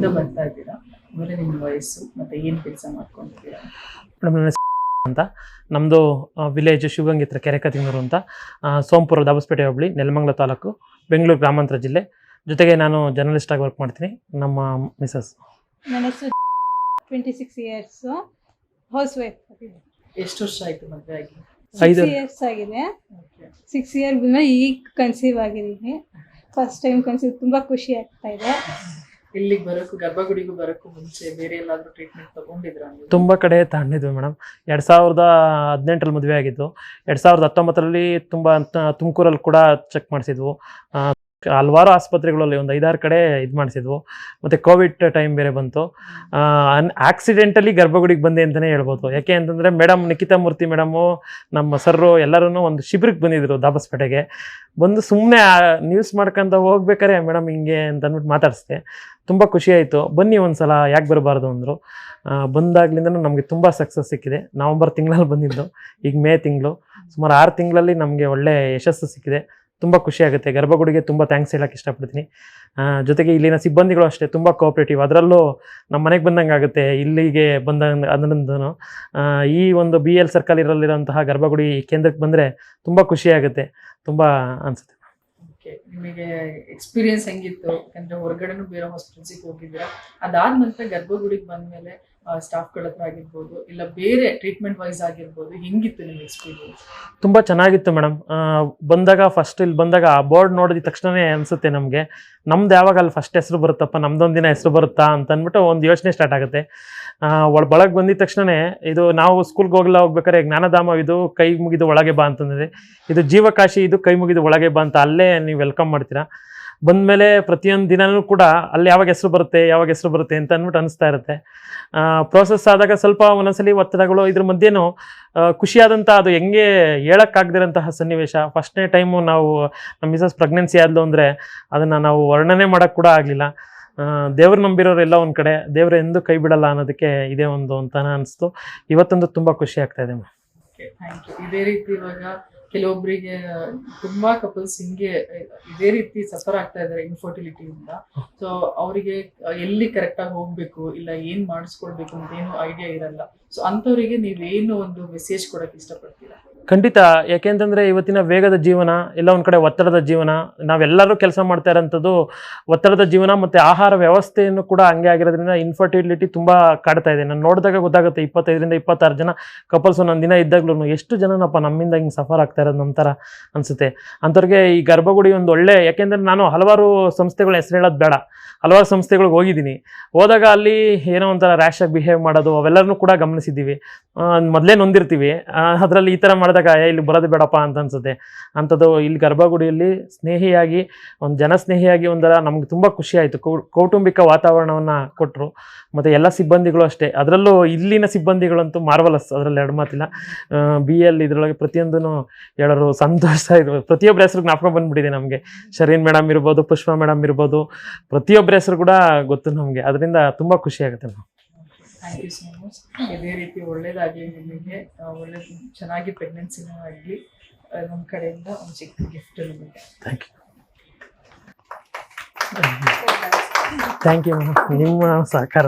ಇಂದ ಬರ್ತಾ ಇದ್ದೀರಾ? ಆಮೇಲೆ ನಿಮ್ಮ ವಯಸ್ಸು ಮತ್ತೆ ಏನು ಕೆಲಸ ಮಾಡ್ಕೊಂಡಿದ್ದೀರಾ? ಮೇಡಮ್ ನನ್ನ ಅಂತ ನಮ್ಮದು ವಿಲೇಜ್ ಶಿವಗಂಗೆ ಹತ್ರ ಕೆರೆಕತಿಂಗೂರು ಅಂತ, ಸೋಂಪುರ ದಾಬಸ್ಪೇಟೆ ಹೋಬಳಿ, ನೆಲಮಂಗಲ ತಾಲೂಕು, ಬೆಂಗಳೂರು ಗ್ರಾಮಾಂತರ ಜಿಲ್ಲೆ. ಜೊತೆಗೆ ನಾನು ಜರ್ನಲಿಸ್ಟ್ ಆಗಿ ವರ್ಕ್ ಮಾಡ್ತೀನಿ. ನಮ್ಮ ಮಿಸಸ್ ನನ್ನ ಹೆಸರು 26 ಇಯರ್ಸ್, ಹೌಸ್ ವೈಫ್. ಎಷ್ಟು ವರ್ಷ ಆಯ್ತು ಮದುವೆ ಆಗಿ? 6 ಇಯರ್ಸ್ ಆಗಿದೆ. 6 ಇಯರ್ ಮೇಲೆ ಈಗ ಕನ್ಸೀವ್ ಆಗಿದ್ದೀನಿ. ಫಸ್ಟ್ ಟೈಮ್ ಕನ್ಸೀವ್, ತುಂಬ ಖುಷಿ ಆಗ್ತಾ ಇದೆ. ಇಲ್ಲಿಗೆ ಬರೋಕ್ಕೂ ಗರ್ಭಗುಡಿಗೂ ಬರೋಕ್ಕೂ ಮುಂಚೆ ಬೇರೆ ಎಲ್ಲಾದರೂ ಟ್ರೀಟ್ಮೆಂಟ್ ತಗೊಂಡಿದ್ರಾ? ತುಂಬ ಕಡೆ ತಗೊಂಡಿದ್ವಿ ಮೇಡಮ್. 2018ರಲ್ಲಿ ಮದುವೆ ಆಗಿದ್ದು. 2019ರಲ್ಲಿ ತುಮಕೂರಲ್ಲಿ ಕೂಡ ಚೆಕ್ ಮಾಡಿಸಿದ್ವು. ಹಲವಾರು ಆಸ್ಪತ್ರೆಗಳಲ್ಲಿ ಒಂದು 5-6 ಕಡೆ ಇದು ಮಾಡಿಸಿದ್ವು. ಮತ್ತು ಕೋವಿಡ್ ಟೈಮ್ ಬೇರೆ ಬಂತು. ಆಕ್ಸಿಡೆಂಟಲಿ ಗರ್ಭಗುಡಿಗೆ ಬಂದೆ ಅಂತಲೇ ಹೇಳ್ಬೋದು. ಯಾಕೆ ಅಂತಂದರೆ ಮೇಡಮ್ ನಿಖಿತಾ ಮೂರ್ತಿ ಮೇಡಮು, ನಮ್ಮ ಸರ್ರು ಎಲ್ಲರೂ ಒಂದು ಶಿಬಿರಕ್ಕೆ ಬಂದಿದ್ದರು ದಾಬಸ್ಪೇಟೆಗೆ. ಬಂದು ಸುಮ್ಮನೆ ನ್ಯೂಸ್ ಮಾಡ್ಕೊಂತ ಹೋಗ್ಬೇಕಾರೆ ಮೇಡಮ್ ಹಿಂಗೆ ಅಂತ ಅಂದ್ಬಿಟ್ಟು ಮಾತಾಡಿಸ್ದೆ. ತುಂಬ ಖುಷಿಯಾಯಿತು. ಬನ್ನಿ ಒಂದು ಸಲ, ಯಾಕೆ ಬರಬಾರ್ದು ಅಂದರು. ಬಂದಾಗ್ಲಿಂದನೂ ನಮಗೆ ತುಂಬ ಸಕ್ಸಸ್ ಸಿಕ್ಕಿದೆ. ನವಂಬರ್ ತಿಂಗಳಲ್ಲಿ ಬಂದಿದ್ದು, ಈಗ ಮೇ ತಿಂಗಳು, ಸುಮಾರು 6 ತಿಂಗಳಲ್ಲಿ ನಮಗೆ ಒಳ್ಳೆ ಯಶಸ್ಸು ಸಿಕ್ಕಿದೆ. ತುಂಬ ಖುಷಿಯಾಗುತ್ತೆ. ಗರ್ಭಗುಡಿಗೆ ತುಂಬ ಥ್ಯಾಂಕ್ಸ್ ಹೇಳೋಕ್ಕೆ ಇಷ್ಟಪಡ್ತೀನಿ. ಜೊತೆಗೆ ಇಲ್ಲಿನ ಸಿಬ್ಬಂದಿಗಳು ಅಷ್ಟೇ ತುಂಬ ಕೋಆಪ್ರೇಟಿವ್. ಅದರಲ್ಲೂ ನಮ್ಮ ಮನೆಗೆ ಬಂದಂಗೆ ಆಗುತ್ತೆ ಇಲ್ಲಿಗೆ ಅದರಿಂದನೂ. ಈ ಒಂದು BL ಸರ್ಕಲ್ ಇರಲಿರೋಂತಹ ಗರ್ಭಗುಡಿ ಕೇಂದ್ರಕ್ಕೆ ಬಂದರೆ ತುಂಬ ಖುಷಿಯಾಗುತ್ತೆ, ತುಂಬ ಅನಿಸುತ್ತೆ. ಓಕೆ, ನಿಮಗೆ ಎಕ್ಸ್ಪೀರಿಯನ್ಸ್ ಹೆಂಗಿತ್ತು? ಯಾಕಂದರೆ ಹೊರಗಡೆನೂ ಬೇರೆ ಹಾಸ್ಪಿಟಲ್ಸಿಗೆ ಹೋಗಿದ್ದೀರಾ, ಅದಾದ ನಂತರ ಗರ್ಭಗುಡಿಗೆ ಬಂದಮೇಲೆ ಸ್ಟಾಫ್ಗಳ ಹತ್ರ ಆಗಿರ್ಬೋದು, ಇಲ್ಲ ಬೇರೆ ಟ್ರೀಟ್ಮೆಂಟ್ ವೈಸ್ ಆಗಿರ್ಬೋದು, ಹೆಂಗಿತ್ತು ನಿಮ್ಮ ಎಕ್ಸ್ಪೀರಿಯನ್ಸ್? ತುಂಬ ಚೆನ್ನಾಗಿತ್ತು ಮೇಡಮ್. ಬಂದಾಗ ಇಲ್ಲಿ ಬಂದಾಗ ಆ ಬೋರ್ಡ್ ನೋಡಿದ ತಕ್ಷಣವೇ ಅನಿಸುತ್ತೆ ನಮಗೆ, ನಮ್ದು ಯಾವಾಗ ಅಲ್ಲಿ ಫಸ್ಟ್ ಹೆಸರು ಬರುತ್ತಪ್ಪ, ನಮ್ದೊಂದು ದಿನ ಹೆಸರು ಬರುತ್ತಾ ಅಂತ ಅಂದ್ಬಿಟ್ಟು ಒಂದು ಯೋಚನೆ ಸ್ಟಾರ್ಟ್ ಆಗುತ್ತೆ. ಒಳಗೆ ಬಂದಿದ ತಕ್ಷಣವೇ ಇದು ನಾವು ಸ್ಕೂಲ್ಗೆ ಹೋಗ್ಬೇಕಾದ್ರೆ ಜ್ಞಾನಧಾಮ ಇದು ಕೈ ಮುಗಿದು ಒಳಗೆ ಬಾ ಅಂತಂದರೆ, ಇದು ಜೀವಕಾಶಿ ಇದು ಕೈ ಮುಗಿದು ಒಳಗೆ ಬಾ ಅಂತ ಅಲ್ಲೇ ನೀವು ವೆಲ್ಕಮ್ ಮಾಡ್ತೀರಾ. ಬಂದಮೇಲೆ ಪ್ರತಿಯೊಂದು ದಿನವೂ ಕೂಡ ಅಲ್ಲಿ ಯಾವಾಗ ಹೆಸರು ಬರುತ್ತೆ ಅಂತ ಅಂದ್ಬಿಟ್ಟು ಅನಿಸ್ತಾ ಇರುತ್ತೆ. ಪ್ರೋಸೆಸ್ ಆದಾಗ ಸ್ವಲ್ಪ ಒಂದೊಂದ್ಸಲಿ ಒತ್ತಡಗಳು, ಇದ್ರ ಮಧ್ಯೆನೂ ಖುಷಿಯಾದಂಥ, ಅದು ಹೆಂಗೆ ಹೇಳೋಕ್ಕಾಗದಿರೋಂತಹ ಸನ್ನಿವೇಶ. ಫಸ್ಟ್ನೇ ಟೈಮು ನಾವು ನಮ್ಮ ಮಿಸಸ್ ಪ್ರೆಗ್ನೆನ್ಸಿ ಆದಲು ಅಂದರೆ ಅದನ್ನು ನಾವು ವರ್ಣನೆ ಮಾಡೋಕ್ಕೆ ಕೂಡ ಆಗಲಿಲ್ಲ. ದೇವ್ರು ನಂಬಿರೋರು ಎಲ್ಲ ಒಂದು ಕಡೆ, ದೇವ್ರು ಎಂದೂ ಕೈ ಬಿಡಲ್ಲ ಅನ್ನೋದಕ್ಕೆ ಇದೇ ಒಂದು ಅಂತ ಅನಿಸ್ತು. ಇವತ್ತೊಂದು ತುಂಬ ಖುಷಿ ಆಗ್ತಾ ಇದೆ. Okay, thank you. ಇದೇ ರೀತಿ ಇವಾಗ ಕೆಲವೊಬ್ಬರಿಗೆ ತುಂಬಾ ಕಪಲ್ಸ್ ಹಿಂಗೆ ಇದೇ ರೀತಿ ಸಫರ್ ಆಗ್ತಾ ಇದ್ದಾರೆ ಇನ್ಫರ್ಟಿಲಿಟಿಯಿಂದ. ಸೊ ಅವರಿಗೆ ಎಲ್ಲಿ ಕರೆಕ್ಟಾಗಿ ಹೋಗ್ಬೇಕು, ಇಲ್ಲ ಏನು ಮಾಡಿಸ್ಕೊಳ್ಬೇಕು ಅಂತ ಏನು ಐಡಿಯಾ ಇರಲ್ಲ. ಸೊ ಅಂಥವರಿಗೆ ನೀವೇನು ಒಂದು ಮೆಸೇಜ್ ಕೊಡೋಕ್ಕೆ ಇಷ್ಟಪಡ್ತೀರಾ? ಖಂಡಿತ. ಯಾಕೆಂತಂದರೆ ಇವತ್ತಿನ ವೇಗದ ಜೀವನ, ಎಲ್ಲ ಒಂದು ಕಡೆ ಒತ್ತಡದ ಜೀವನ, ನಾವೆಲ್ಲರೂ ಕೆಲಸ ಮಾಡ್ತಾ ಇರೋಂಥದ್ದು ಒತ್ತಡದ ಜೀವನ, ಮತ್ತು ಆಹಾರ ವ್ಯವಸ್ಥೆಯನ್ನು ಕೂಡ ಹಂಗೆ ಆಗಿರೋದ್ರಿಂದ ಇನ್ಫರ್ಟಿಲಿಟಿ ತುಂಬ ಕಾಡ್ತಾ ಇದೆ. ನಾನು ನೋಡಿದಾಗ ಗೊತ್ತಾಗುತ್ತೆ, 25ರಿಂದ 26 ಜನ ಕಪಲ್ಸು ನನ್ನ ದಿನ ಇದ್ದಾಗ್ಲೂ ಎಷ್ಟು ಜನನಪ್ಪ ನಮ್ಮಿಂದ ಹಿಂಗೆ ಸಫರ್ ಆಗ್ತಾ ಇರೋದು ನಮ್ಮ ಥರ ಅನಿಸುತ್ತೆ. ಅಂಥವ್ರಿಗೆ ಈ ಗರ್ಭಗುಡಿ ಒಂದು ಒಳ್ಳೆ, ಯಾಕೆಂದರೆ ನಾನು ಹಲವಾರು ಸಂಸ್ಥೆಗಳ ಹೆಸರು ಹೇಳೋದು ಬೇಡ, ಹಲವಾರು ಸಂಸ್ಥೆಗಳಿಗೆ ಹೋಗಿದ್ದೀನಿ. ಹೋದಾಗ ಅಲ್ಲಿ ಏನೋ ಒಂಥರ ರ್ಯಾಶಾಗಿ ಬಿಹೇವ್ ಮಾಡೋದು ಅವೆಲ್ಲರೂ ಕೂಡ ಗಮನಿಸಿದ್ದೀವಿ. ಮೊದಲೇ ನೊಂದಿರ್ತೀವಿ, ಅದರಲ್ಲಿ ಈ ಥರ ಮಾಡಿದಾಗ ಇಲ್ಲಿ ಬರೋದು ಬೇಡಪ್ಪ ಅಂತ ಅನ್ಸುತ್ತೆ. ಅಂಥದ್ದು ಇಲ್ಲಿ ಗರ್ಭಗುಡಿಯಲ್ಲಿ ಸ್ನೇಹಿಯಾಗಿ, ಒಂದು ಜನಸ್ನೇಹಿಯಾಗಿ ಒಂಥರ ನಮ್ಗೆ ತುಂಬ ಖುಷಿ ಆಯಿತು. ಕೌಟುಂಬಿಕ ವಾತಾವರಣವನ್ನು ಕೊಟ್ಟರು. ಮತ್ತು ಎಲ್ಲ ಸಿಬ್ಬಂದಿಗಳು ಅಷ್ಟೇ, ಅದರಲ್ಲೂ ಇಲ್ಲಿನ ಸಿಬ್ಬಂದಿಗಳಂತೂ ಮಾರ್ವಲಸ್, ಅದರಲ್ಲಿ ಎರಡು ಮಾತಿಲ್ಲ. BL ಇದರೊಳಗೆ ಪ್ರತಿಯೊಂದೂ ಹೇಳೋರು, ಸಂತೋಷ ಇರ್ಬೋದು. ಪ್ರತಿಯೊಬ್ಬರ ಹೆಸರು ಜ್ಞಾಪಕ ಬಂದುಬಿಟ್ಟಿದೆ ನಮಗೆ. ಶರೀನ್ ಮೇಡಮ್ ಇರ್ಬೋದು, ಪುಷ್ಪಾ ಮೇಡಮ್ ಇರ್ಬೋದು, ಪ್ರತಿಯೊಬ್ಬರ ಹೆಸರು ಕೂಡ ಗೊತ್ತು ನಮಗೆ. ಅದರಿಂದ ತುಂಬ ಖುಷಿ ಆಗುತ್ತೆ. Thank you so much. ಇದೇ ರೀತಿ ಒಳ್ಳೇದಾಗಲಿ ನಿಮಗೆ, ಒಳ್ಳೆ ಚೆನ್ನಾಗಿ ಪ್ರೆಗ್ನೆನ್ಸಿನೂ ಆಗಲಿ. ನಮ್ಮ ಕಡೆಯಿಂದ ಒಂದು ಚಿಕ್ಕ ಗಿಫ್ಟ್ ನಿಮಗೆ. ಥ್ಯಾಂಕ್ ಯು ಮೇಡಮ್, ನಿಮ್ಮ ಸಹಕಾರ.